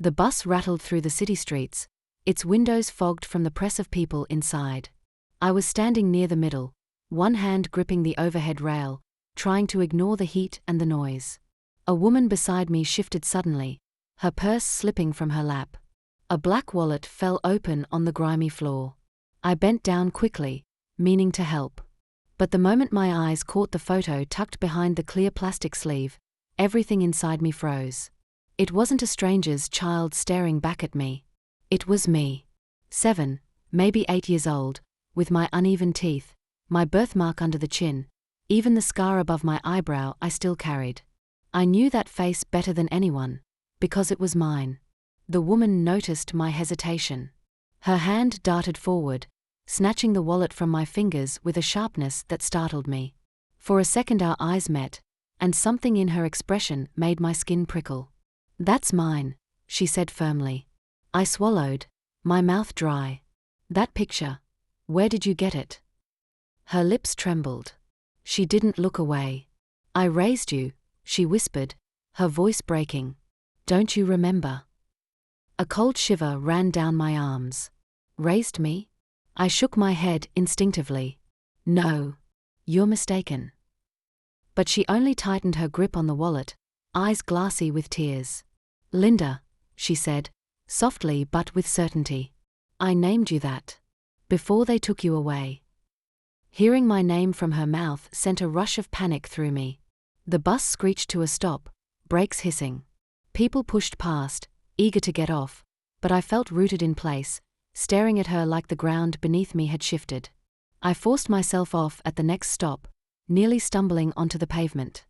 The bus rattled through the city streets, its windows fogged from the press of people inside. I was standing near the middle, one hand gripping the overhead rail, trying to ignore the heat and the noise. A woman beside me shifted suddenly, her purse slipping from her lap. A black wallet fell open on the grimy floor. I bent down quickly, meaning to help. But the moment my eyes caught the photo tucked behind the clear plastic sleeve, everything inside me froze. It wasn't a stranger's child staring back at me. It was me. 7, maybe 8 years old, with my uneven teeth, my birthmark under the chin, even the scar above my eyebrow I still carried. I knew that face better than anyone, because it was mine. The woman noticed my hesitation. Her hand darted forward, snatching the wallet from my fingers with a sharpness that startled me. For a second our eyes met, and something in her expression made my skin prickle. "That's mine," she said firmly. I swallowed, my mouth dry. "That picture, where did you get it?" Her lips trembled. She didn't look away. "I raised you," she whispered, her voice breaking. "Don't you remember?" A cold shiver ran down my arms. "Raised me?" I shook my head instinctively. "No. You're mistaken." But she only tightened her grip on the wallet, eyes glassy with tears. "Linda," she said, softly but with certainty. "I named you that. Before they took you away." Hearing my name from her mouth sent a rush of panic through me. The bus screeched to a stop, brakes hissing. People pushed past, eager to get off, but I felt rooted in place, staring at her like the ground beneath me had shifted. I forced myself off at the next stop, nearly stumbling onto the pavement.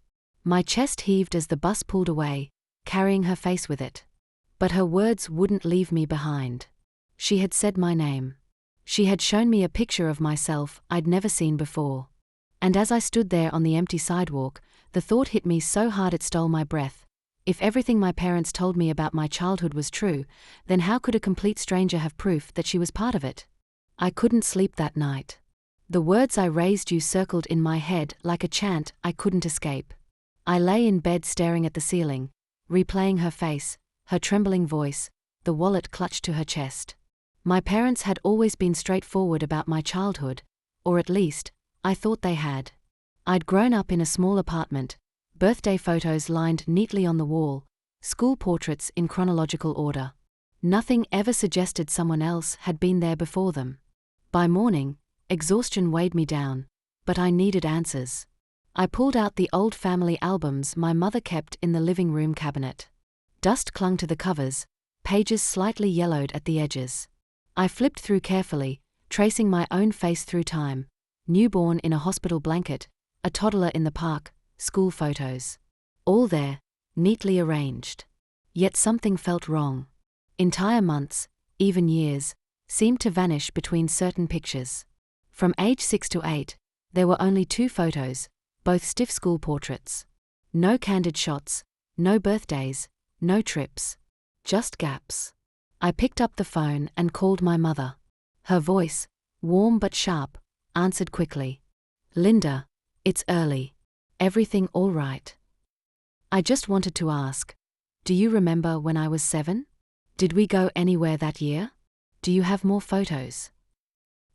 My chest heaved as the bus pulled away, carrying her face with it. But her words wouldn't leave me behind. She had said my name. She had shown me a picture of myself I'd never seen before. And as I stood there on the empty sidewalk, the thought hit me so hard it stole my breath. If everything my parents told me about my childhood was true, then how could a complete stranger have proof that she was part of it? I couldn't sleep that night. The words "I raised you" circled in my head like a chant I couldn't escape. I lay in bed staring at the ceiling, replaying her face, her trembling voice, the wallet clutched to her chest. My parents had always been straightforward about my childhood, or at least, I thought they had. I'd grown up in a small apartment, birthday photos lined neatly on the wall, school portraits in chronological order. Nothing ever suggested someone else had been there before them. By morning, exhaustion weighed me down, but I needed answers. I pulled out the old family albums my mother kept in the living room cabinet. Dust clung to the covers, pages slightly yellowed at the edges. I flipped through carefully, tracing my own face through time, newborn in a hospital blanket, a toddler in the park, school photos. All there, neatly arranged. Yet something felt wrong. Entire months, even years, seemed to vanish between certain pictures. From age 6 to 8, there were only 2 photos, both stiff school portraits. No candid shots, no birthdays, no trips. Just gaps. I picked up the phone and called my mother. Her voice, warm but sharp, answered quickly. "Linda, it's early. Everything all right?" I just wanted to ask, "Do you remember when I was 7? Did we go anywhere that year? Do you have more photos?"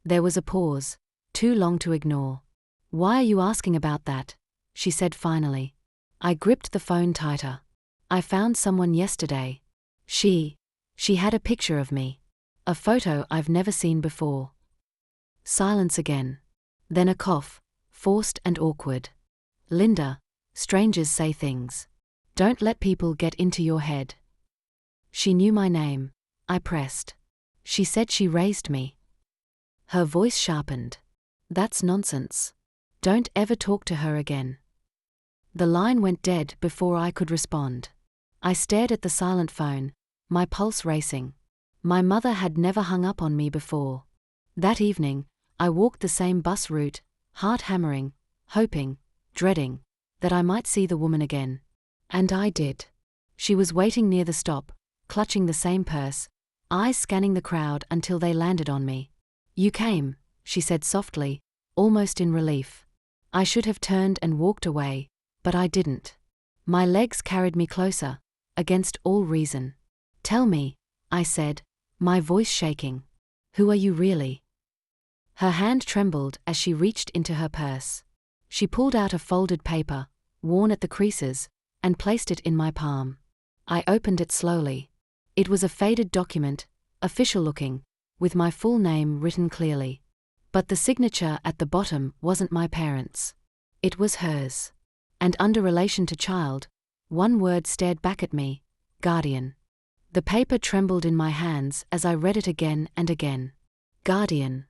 There was a pause, too long to ignore. "Why are you asking about that?" she said finally. I gripped the phone tighter. "I found someone yesterday. She had a picture of me. A photo I've never seen before." Silence again. Then a cough, forced and awkward. "Linda, strangers say things. Don't let people get into your head." She knew my name. I pressed. "She said she raised me." Her voice sharpened. "That's nonsense. Don't ever talk to her again." The line went dead before I could respond. I stared at the silent phone, my pulse racing. My mother had never hung up on me before. That evening, I walked the same bus route, heart hammering, hoping, dreading, that I might see the woman again. And I did. She was waiting near the stop, clutching the same purse, eyes scanning the crowd until they landed on me. "You came," she said softly, almost in relief. I should have turned and walked away, but I didn't. My legs carried me closer, against all reason. Tell me, I said, my voice shaking. Who are you really? Her hand trembled as she reached into her purse. She pulled out a folded paper, worn at the creases, and placed it in my palm. I opened it slowly. It was a faded document, official-looking, with my full name written clearly. But the signature at the bottom wasn't my parents'. It was hers. And under relation to child, one word stared back at me: guardian. The paper trembled in my hands as I read it again and again. Guardian.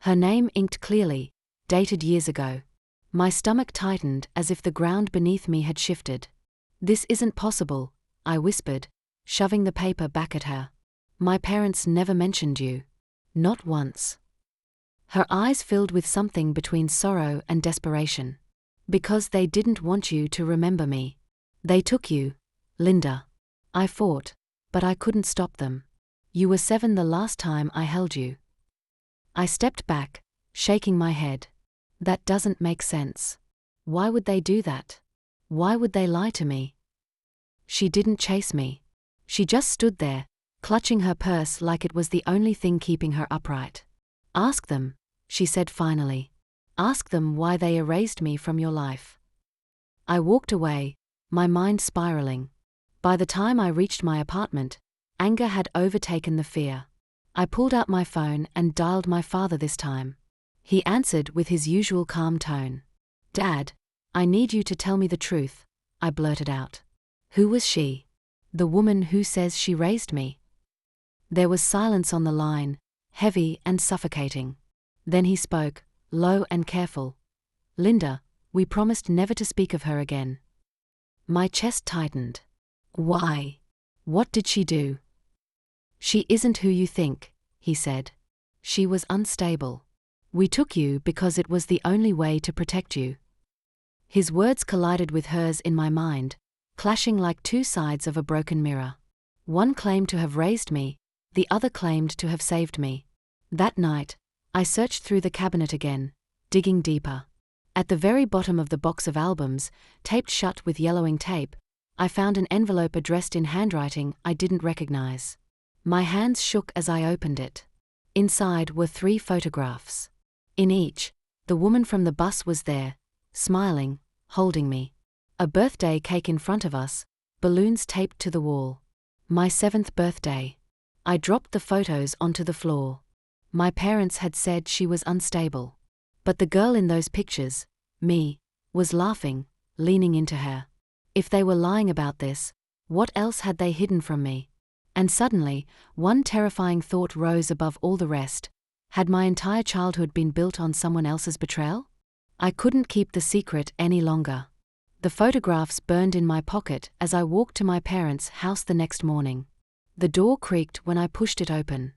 Her name inked clearly, dated years ago. My stomach tightened as if the ground beneath me had shifted. This isn't possible, I whispered, shoving the paper back at her. My parents never mentioned you. Not once. Her eyes filled with something between sorrow and desperation. Because they didn't want you to remember me. They took you, Linda. I fought, but I couldn't stop them. You were 7 the last time I held you. I stepped back, shaking my head. That doesn't make sense. Why would they do that? Why would they lie to me? She didn't chase me. She just stood there, clutching her purse like it was the only thing keeping her upright. Ask them, she said finally. Ask them why they erased me from your life. I walked away, my mind spiraling. By the time I reached my apartment, anger had overtaken the fear. I pulled out my phone and dialed my father this time. He answered with his usual calm tone. Dad, I need you to tell me the truth, I blurted out. Who was she? The woman who says she raised me. There was silence on the line, heavy and suffocating. Then he spoke, low and careful. Linda, we promised never to speak of her again. My chest tightened. Why? What did she do? She isn't who you think, he said. She was unstable. We took you because it was the only way to protect you. His words collided with hers in my mind, clashing like two sides of a broken mirror. One claimed to have raised me, the other claimed to have saved me. That night, I searched through the cabinet again, digging deeper. At the very bottom of the box of albums, taped shut with yellowing tape, I found an envelope addressed in handwriting I didn't recognize. My hands shook as I opened it. Inside were 3 photographs. In each, the woman from the bus was there, smiling, holding me. A birthday cake in front of us, balloons taped to the wall. My 7th birthday. I dropped the photos onto the floor. My parents had said she was unstable. But the girl in those pictures, me, was laughing, leaning into her. If they were lying about this, what else had they hidden from me? And suddenly, one terrifying thought rose above all the rest. Had my entire childhood been built on someone else's betrayal? I couldn't keep the secret any longer. The photographs burned in my pocket as I walked to my parents' house the next morning. The door creaked when I pushed it open.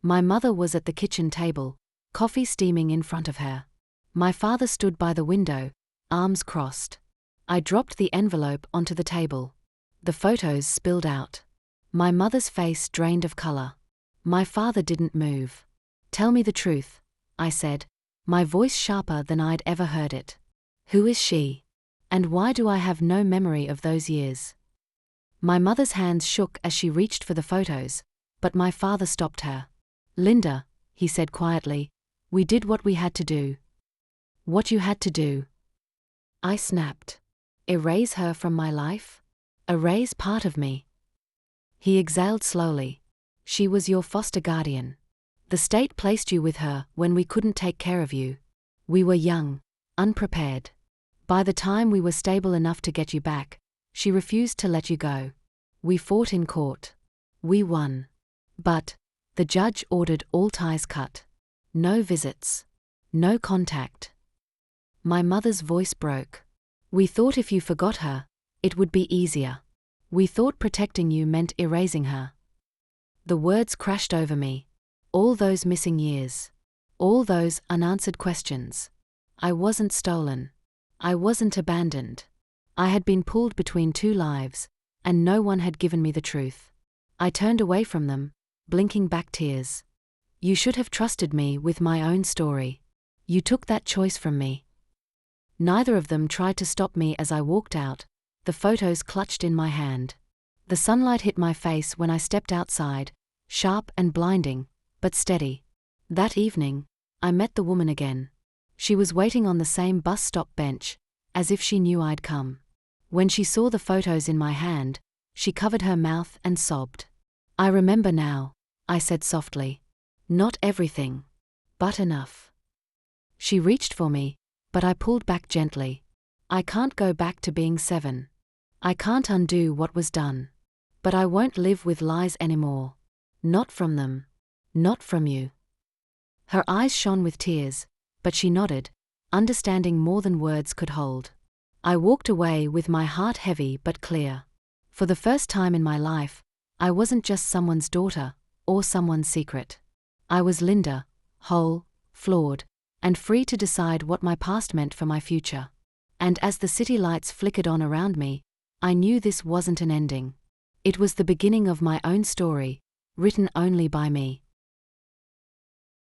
My mother was at the kitchen table, coffee steaming in front of her. My father stood by the window, arms crossed. I dropped the envelope onto the table. The photos spilled out. My mother's face drained of color. My father didn't move. Tell me the truth, I said, my voice sharper than I'd ever heard it. Who is she? And why do I have no memory of those years? My mother's hands shook as she reached for the photos, but my father stopped her. Linda, he said quietly, we did what we had to do. What you had to do? I snapped. Erase her from my life? Erase part of me? He exhaled slowly. She was your foster guardian. The state placed you with her when we couldn't take care of you. We were young, unprepared. By the time we were stable enough to get you back, she refused to let you go. We fought in court. We won. But the judge ordered all ties cut. No visits. No contact. My mother's voice broke. We thought if you forgot her, it would be easier. We thought protecting you meant erasing her. The words crashed over me. All those missing years. All those unanswered questions. I wasn't stolen. I wasn't abandoned. I had been pulled between 2 lives, and no one had given me the truth. I turned away from them, blinking back tears. You should have trusted me with my own story. You took that choice from me. Neither of them tried to stop me as I walked out, the photos clutched in my hand. The sunlight hit my face when I stepped outside, sharp and blinding, but steady. That evening, I met the woman again. She was waiting on the same bus stop bench, as if she knew I'd come. When she saw the photos in my hand, she covered her mouth and sobbed. "I remember now," I said softly. "Not everything, but enough." She reached for me, but I pulled back gently. I can't go back to being 7. I can't undo what was done. But I won't live with lies anymore. Not from them. Not from you. Her eyes shone with tears, but she nodded, understanding more than words could hold. I walked away with my heart heavy but clear. For the first time in my life, I wasn't just someone's daughter, or someone's secret. I was Linda, whole, flawed, and free to decide what my past meant for my future. And as the city lights flickered on around me, I knew this wasn't an ending. It was the beginning of my own story, written only by me.